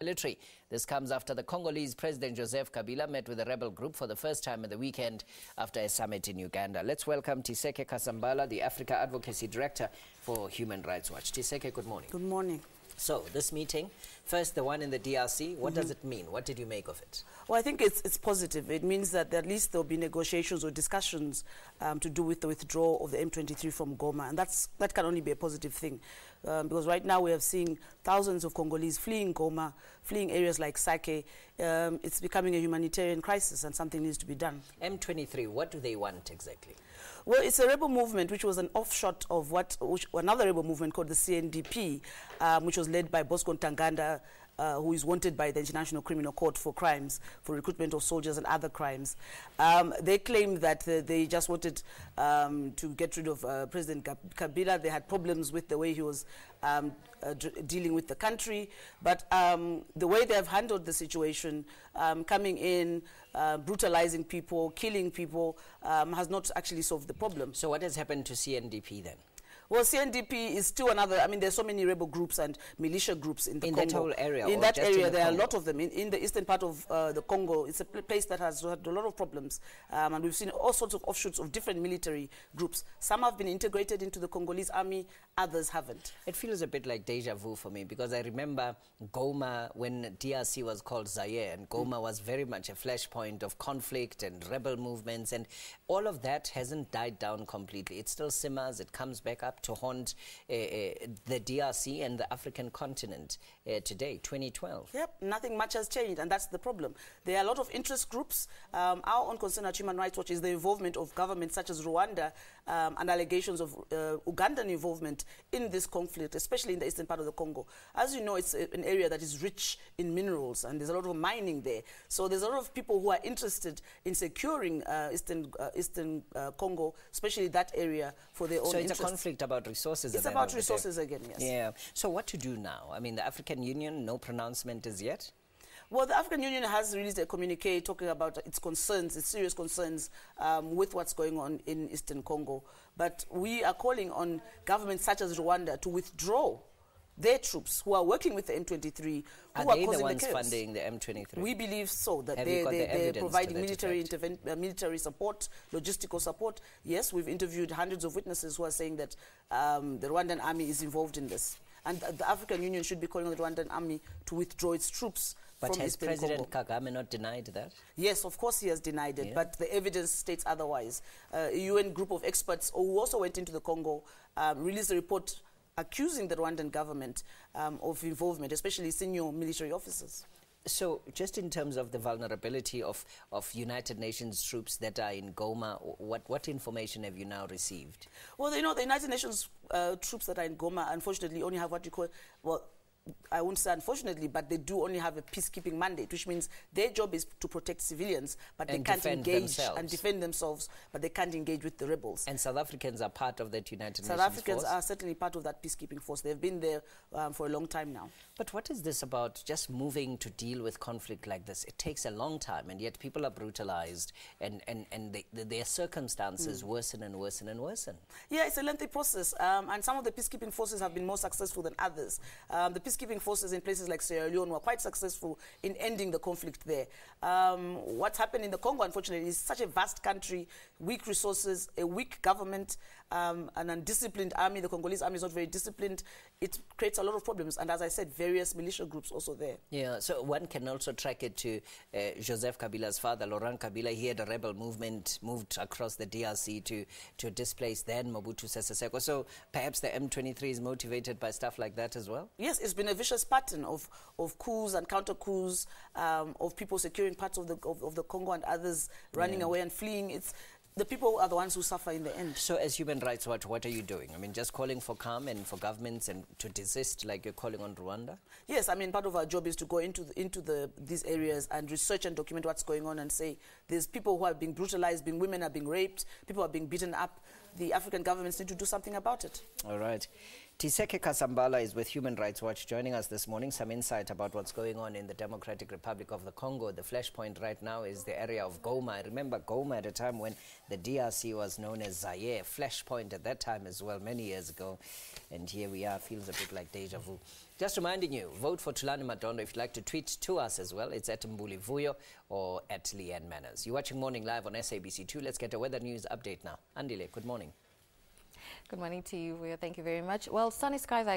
Military. This comes after the Congolese President Joseph Kabila met with the rebel group for the first time at the weekend after a summit in Uganda. Let's welcome Tiseke Kasambala, the Africa Advocacy Director for Human Rights Watch. Tiseke, good morning. Good morning. So, this meeting, first the one in the DRC, what does it mean? What did you make of it? Well, I think it's positive. It means that at least there will be negotiations or discussions to do with the withdrawal of the M23 from Goma. And that can only be a positive thing. Because right now we have seen thousands of Congolese fleeing Goma, fleeing areas like Sake. It's becoming a humanitarian crisis and something needs to be done. M23, what do they want exactly? Well, it's a rebel movement which was an offshoot of another rebel movement called the CNDP, which was led by Bosco Ntaganda, who is wanted by the International Criminal Court for crimes, for recruitment of soldiers and other crimes. They claimed that they just wanted to get rid of President Kabila. They had problems with the way he was dealing with the country. But the way they have handled the situation, coming in, brutalizing people, killing people, has not actually solved the problem. So what has happened to CNDP then? Well, CNDP is still another. I mean, there's so many rebel groups and militia groups in the Congo. In that whole area? In that area, there are a lot of them. In the eastern part of the Congo, it's a place that has had a lot of problems. And we've seen all sorts of offshoots of different military groups. Some have been integrated into the Congolese army, others haven't. It feels a bit like deja vu for me, because I remember Goma when DRC was called Zaire, and Goma was very much a flashpoint of conflict and rebel movements, and all of that hasn't died down completely. It still simmers, it comes back up to haunt the DRC and the African continent today, 2012. Yep, nothing much has changed, and that's the problem. There are a lot of interest groups. Our own concern at Human Rights Watch is the involvement of governments such as Rwanda and allegations of Ugandan involvement in this conflict, especially in the eastern part of the Congo. As you know, it's an area that is rich in minerals, and there's a lot of mining there. So there's a lot of people who are interested in securing eastern Congo, especially that area, for their own interest. So it's a conflict about resources. It's about resources again, yes. Yeah. So what to do now? I mean, the African Union, no pronouncement as yet? Well, the African Union has released a communique talking about its concerns, its serious concerns with what's going on in eastern Congo. But we are calling on governments such as Rwanda to withdraw their troops who are working with the M23, are they the ones funding the M23? We believe so, that they're providing military support, logistical support. Yes, we've interviewed hundreds of witnesses who are saying that the Rwandan army is involved in this. And the African Union should be calling on the Rwandan army to withdraw its troops from Eastern Congo. But has President Kagame not denied that? Yes, of course he has denied it, but the evidence states otherwise. A UN group of experts who also went into the Congo released a report accusing the Rwandan government of involvement, especially senior military officers. So, just in terms of the vulnerability of United Nations troops that are in Goma, what information have you now received? Well, you know, the United Nations troops that are in Goma, unfortunately, only have what you call, well, I won't say unfortunately, but they do only have a peacekeeping mandate, which means their job is to protect civilians, but they can't engage and defend themselves, but they can't engage with the rebels. And South Africans are part of that United Nations force? South Africans are certainly part of that peacekeeping force. They've been there for a long time now. But what is this about just moving to deal with conflict like this? It takes a long time, and yet people are brutalized, and their circumstances worsen and worsen and worsen. Yeah, it's a lengthy process, and some of the peacekeeping forces have been more successful than others. The peacekeeping forces in places like Sierra Leone were quite successful in ending the conflict there. What's happened in the Congo, unfortunately, is such a vast country, weak resources, a weak government, an undisciplined army. The Congolese army is not very disciplined. It creates a lot of problems. And as I said, various militia groups also there. Yeah, so one can also track it to Joseph Kabila's father, Laurent Kabila. He had a rebel movement, moved across the DRC to displace then Mobutu Sese Seko. So perhaps the M23 is motivated by stuff like that as well? Yes, it's been a vicious pattern of coups and counter coups, of people securing parts of the Congo and others running away and fleeing. The people are the ones who suffer in the end. So as Human Rights Watch, what are you doing? I mean, just calling for calm and for governments and to desist like you're calling on Rwanda? Yes, I mean, part of our job is to go into these areas and research and document what's going on and say there's people who are being brutalized, women are being raped, people are being beaten up. The African governments need to do something about it. All right. Tiseke Kasambala is with Human Rights Watch joining us this morning. Some insight about what's going on in the Democratic Republic of the Congo. The flashpoint right now is the area of Goma. I remember Goma at a time when the DRC was known as Zaire. Flashpoint at that time as well, many years ago. And here we are, feels a bit like deja vu. Just reminding you, vote for Tulani Madondo if you'd like to tweet to us as well. It's at Mbuli Vuyo or at Leanne Manners. You're watching Morning Live on SABC2. Let's get a weather news update now. Andile, good morning. Good morning to you, Vuyo. Thank you very much. Well, sunny skies are